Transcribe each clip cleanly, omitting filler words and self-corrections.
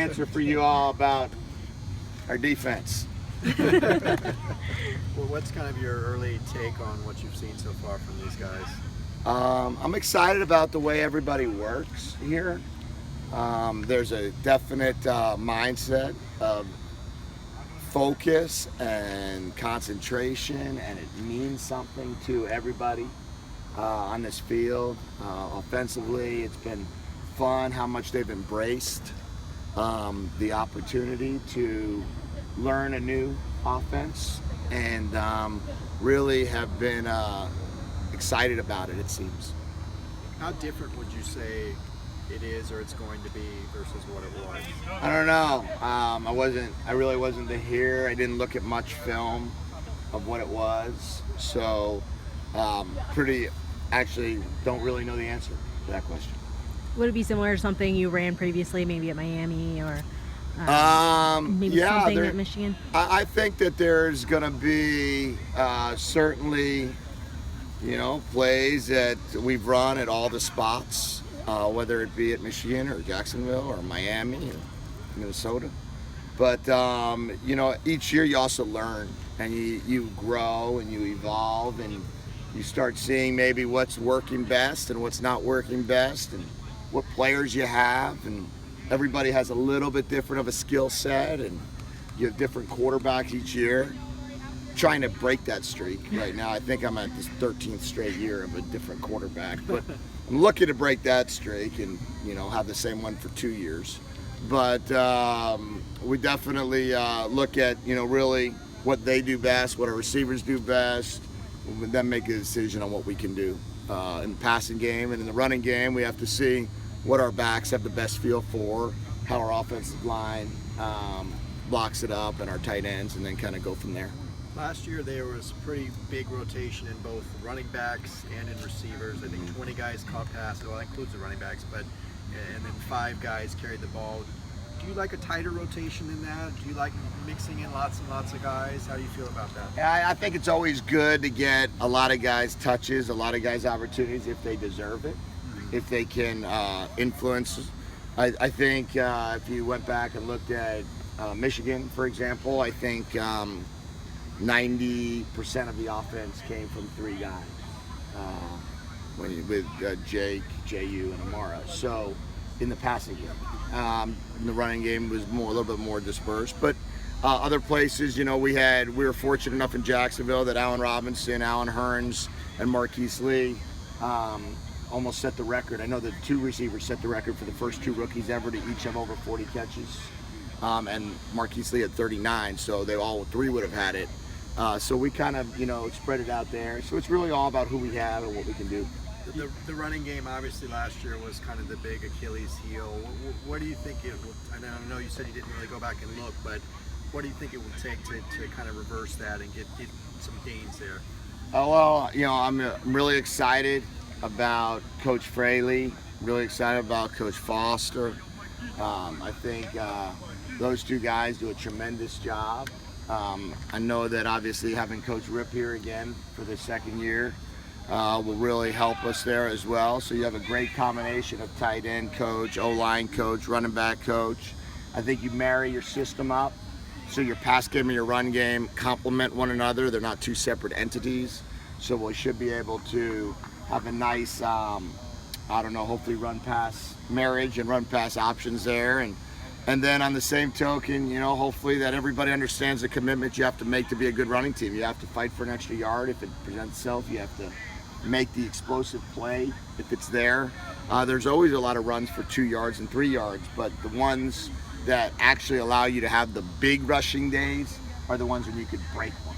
answer for you all about our defense. Well, what's kind of your early take on what you've seen so far from these guys? I'm excited about the way everybody works here. There's a definite mindset of focus and concentration, and it means something to everybody on this field. Offensively, it's been fun how much they've embraced the opportunity to learn a new offense, and really have been excited about it, it seems. How different would you say it is, or it's going to be, versus what it was? I don't know. I really wasn't here. I didn't look at much film of what it was, so actually don't really know the answer to that question. Would it be similar to something you ran previously, maybe at Miami, or maybe yeah, something at Michigan? I think that there's going to be certainly, plays that we've run at all the spots, whether it be at Michigan or Jacksonville or Miami or Minnesota. But, each year you also learn, and you grow and you evolve, and you start seeing maybe what's working best and what's not working best, and what players you have, and everybody has a little bit different of a skill set, and you have different quarterbacks each year. Trying to break that streak right now. I think I'm at this 13th straight year of a different quarterback, but I'm looking to break that streak and have the same one for 2 years. But we definitely look at really what they do best, what our receivers do best, and then make a decision on what we can do in the passing game. And in the running game, we have to see what our backs have the best feel for, how our offensive line blocks it up, and our tight ends, and then kind of go from there. Last year there was pretty big rotation in both running backs and in receivers. I think 20 guys caught passes. Well, that includes the running backs, and then 5 guys carried the ball. Do you like a tighter rotation than that? Do you like mixing in lots and lots of guys? How do you feel about that? Yeah, I think it's always good to get a lot of guys touches, a lot of guys opportunities if they deserve it, if they can influence. I think if you went back and looked at Michigan, for example, I think 90% of the offense came from 3 guys, with Jake, JU, and Amara. So in the passing game, the running game was a little bit more dispersed. But other places, we were fortunate enough in Jacksonville that Allen Robinson, Allen Hearns, and Marquise Lee almost set the record. I know the 2 receivers set the record for the first 2 rookies ever to each have over 40 catches. And Marquise Lee had 39, so they all 3 would have had it. So we kind of, spread it out there. So it's really all about who we have and what we can do. The running game, obviously, last year was kind of the big Achilles heel. What do you think it will, and I know you said you didn't really go back and look, but what do you think it would take to kind of reverse that and get some gains there? Oh, well, I'm really excited about Coach Fraley, really excited about Coach Foster. I think those 2 guys do a tremendous job. I know that obviously having Coach Rip here again for the 2nd year will really help us there as well. So you have a great combination of tight end coach, O-line coach, running back coach. I think you marry your system up so your pass game and your run game complement one another. They're not 2 separate entities. So we should be able to have a nice, hopefully run-pass marriage and run-pass options there. And then on the same token, hopefully that everybody understands the commitment you have to make to be a good running team. You have to fight for an extra yard if it presents itself. You have to make the explosive play if it's there. There's always a lot of runs for 2 yards and 3 yards, but the ones that actually allow you to have the big rushing days are the ones when you could break one.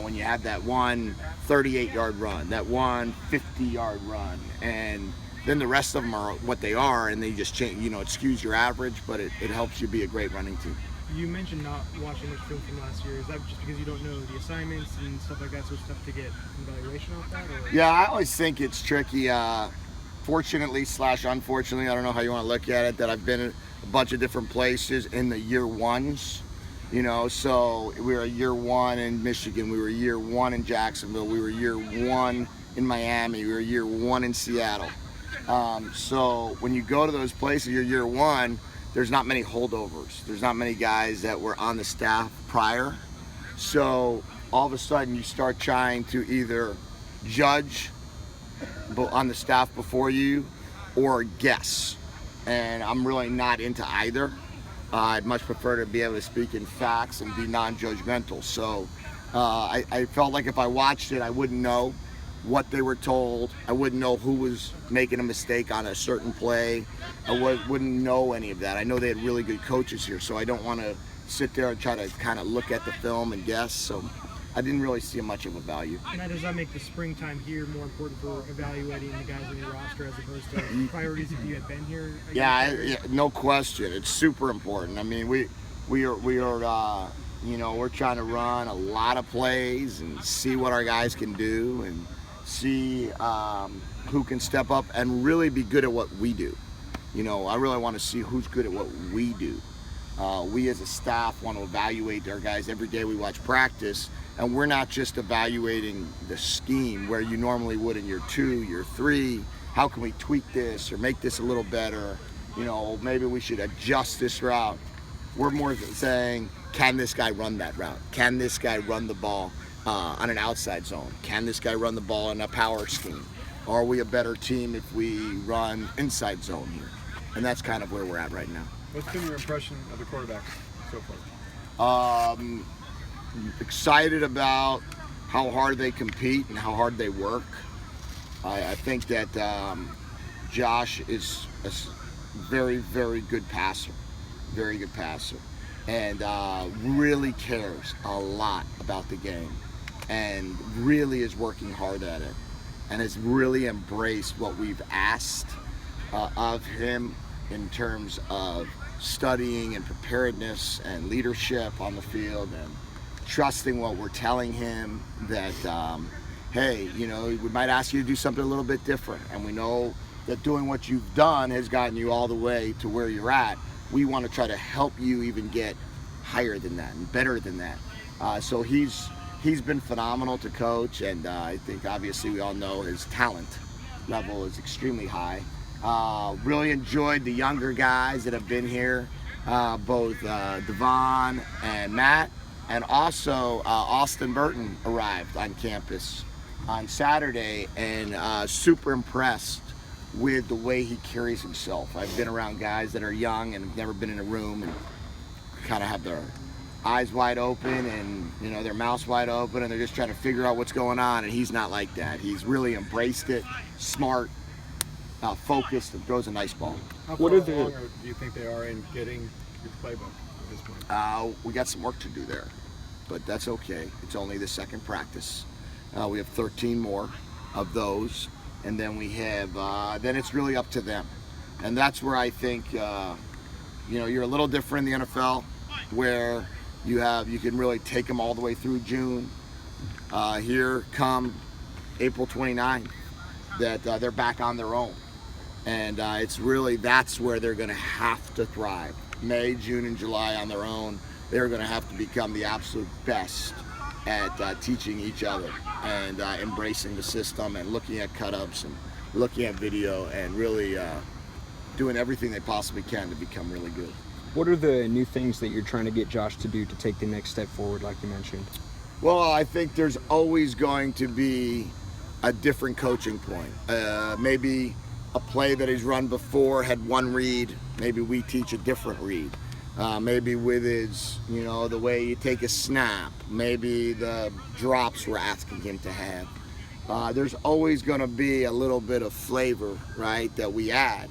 When you have that one 38-yard run, that one 50-yard run, and then the rest of them are what they are, and they just change. It skews your average, but it helps you be a great running team. You mentioned not watching much film from last year. Is that just because you don't know the assignments and stuff like that, so it's tough to get an evaluation off that? Or? Yeah, I always think it's tricky. Fortunately / unfortunately, I don't know how you want to look at it, that I've been in a bunch of different places in the year ones. So we were year 1 in Michigan, we were year 1 in Jacksonville, we were year 1 in Miami, we were year 1 in Seattle. So when you go to those places, you're year 1, there's not many holdovers. There's not many guys that were on the staff prior. So all of a sudden you start trying to either judge on the staff before you or guess. And I'm really not into either. I'd much prefer to be able to speak in facts and be non-judgmental. So I felt like if I watched it, I wouldn't know what they were told. I wouldn't know who was making a mistake on a certain play. I wouldn't know any of that. I know they had really good coaches here, so I don't want to sit there and try to kind of look at the film and guess. So I didn't really see much of a value. Now, does that make the springtime here more important for evaluating the guys on your roster as opposed to priorities if you had been here? Yeah, no question. It's super important. I mean, we are you know, we're trying to run a lot of plays and see what our guys can do and see who can step up and really be good at what we do. You know, I really want to see who's good at what we do. We as a staff want to evaluate our guys every day we watch practice, and we're not just evaluating the scheme where you normally would in year 2, year 3. How can we tweak this or make this a little better? You know, maybe we should adjust this route. We're more saying, can this guy run that route? Can this guy run the ball on an outside zone? Can this guy run the ball in a power scheme? Are we a better team if we run inside zone here? And that's kind of where we're at right now. What's been your impression of the quarterbacks so far? Excited about how hard they compete and how hard they work. I think that Josh is a very, very good passer. Very good passer. And really cares a lot about the game. And really is working hard at it. And has really embraced what we've asked of him in terms of studying and preparedness and leadership on the field and trusting what we're telling him that, hey, you know, we might ask you to do something a little bit different. And we know that doing what you've done has gotten you all the way to where you're at. We want to try to help you even get higher than that and better than that. So he's been phenomenal to coach, and I think obviously we all know his talent level is extremely high. Really enjoyed the younger guys that have been here, both Devon and Matt, and also Austin Burton arrived on campus on Saturday, and super impressed with the way he carries himself. I've been around guys that are young and have never been in a room and kind of have their eyes wide open and, you know, their mouths wide open, and they're just trying to figure out what's going on, and he's not like that. He's really embraced it, smart, focused, and throws a nice ball. How far along do you think they are in getting your playbook at this point? We got some work to do there, but that's okay. It's only the second practice. We have 13 more of those, and then we have, then it's really up to them. And that's where I think, you know, you're a little different in the NFL, where you can really take them all the way through June. Here come April 29th, that they're back on their own. And it's really, that's where they're going to have to thrive. May, June, and July on their own, they're going to have to become the absolute best at teaching each other and embracing the system and looking at cut-ups and looking at video and really doing everything they possibly can to become really good. What are the new things that you're trying to get Josh to do to take the next step forward, like you mentioned? Well, I think there's always going to be a different coaching point. Maybe a play that he's run before had one read, maybe we teach a different read. Maybe with his, you know, the way you take a snap, maybe the drops we're asking him to have. There's always going to be a little bit of flavor, right, that we add.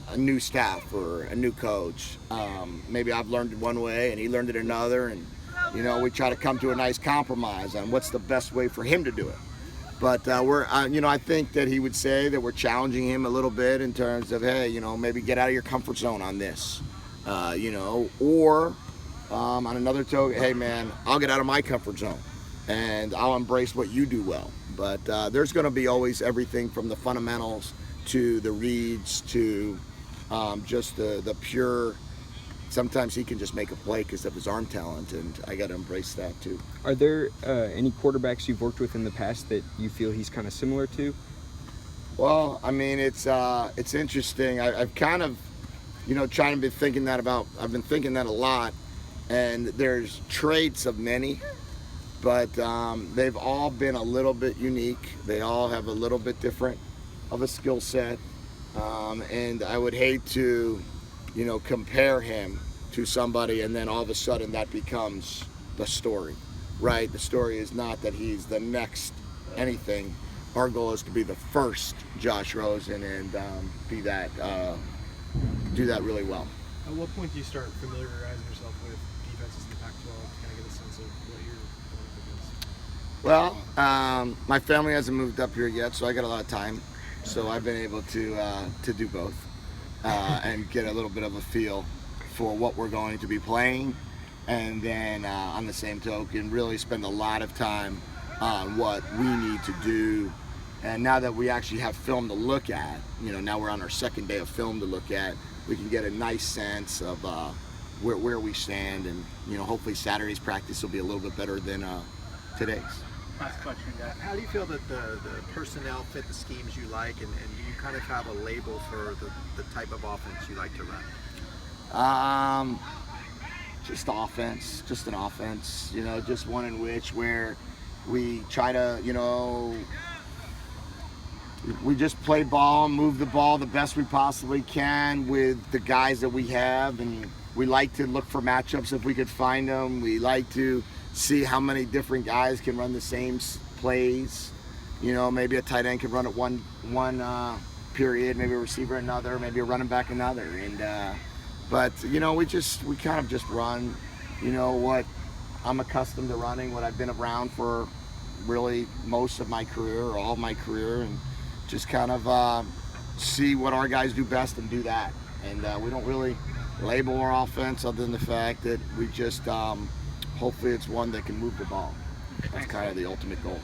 A new staff or a new coach. Maybe I've learned it one way and he learned it another, and, you know, we try to come to a nice compromise on what's the best way for him to do it. But you know, I think that he would say that we're challenging him a little bit in terms of, hey, you know, maybe get out of your comfort zone on this, you know, or on another token, hey man, I'll get out of my comfort zone and I'll embrace what you do well. But there's going to be always everything from the fundamentals to the reads to just the pure. Sometimes he can just make a play because of his arm talent, and I got to embrace that too. Are there any quarterbacks you've worked with in the past that you feel he's kind of similar to? Well, I mean, it's interesting. I've kind of trying to be thinking that about. I've been thinking that a lot, and there's traits of many, but they've all been a little bit unique. They all have a little bit different of a skill set, and I would hate to, compare him to somebody, and then all of a sudden that becomes the story, right? The story is not that he's the next anything. Our goal is to be the first Josh Rosen and be that, do that really well. At what point do you start familiarizing yourself with defenses in the Pac-12 to kind of get a sense of what you're going up against? Well, my family hasn't moved up here yet, so I got a lot of time. So I've been able to do both and get a little bit of a feel for what we're going to be playing, and then on the same token, really spend a lot of time on what we need to do. And now that we actually have film to look at, now we're on our second day of film to look at, we can get a nice sense of where we stand, and hopefully Saturday's practice will be a little bit better than today's. Last question, guys. How do you feel that the personnel fit the schemes you like, and do you kind of have a label for the type of offense you like to run? Just offense, just an offense, just one in which where we try to, we just play ball, move the ball the best we possibly can with the guys that we have, and we like to look for matchups if we could find them. We like to see how many different guys can run the same plays. Maybe a tight end can run it one period, maybe a receiver another, maybe a running back another, and but we kind of just run, what I'm accustomed to running, what I've been around for really most of my career, or all of my career, and just kind of see what our guys do best and do that. And we don't really label our offense other than the fact that we just hopefully it's one that can move the ball. That's kind of the ultimate goal.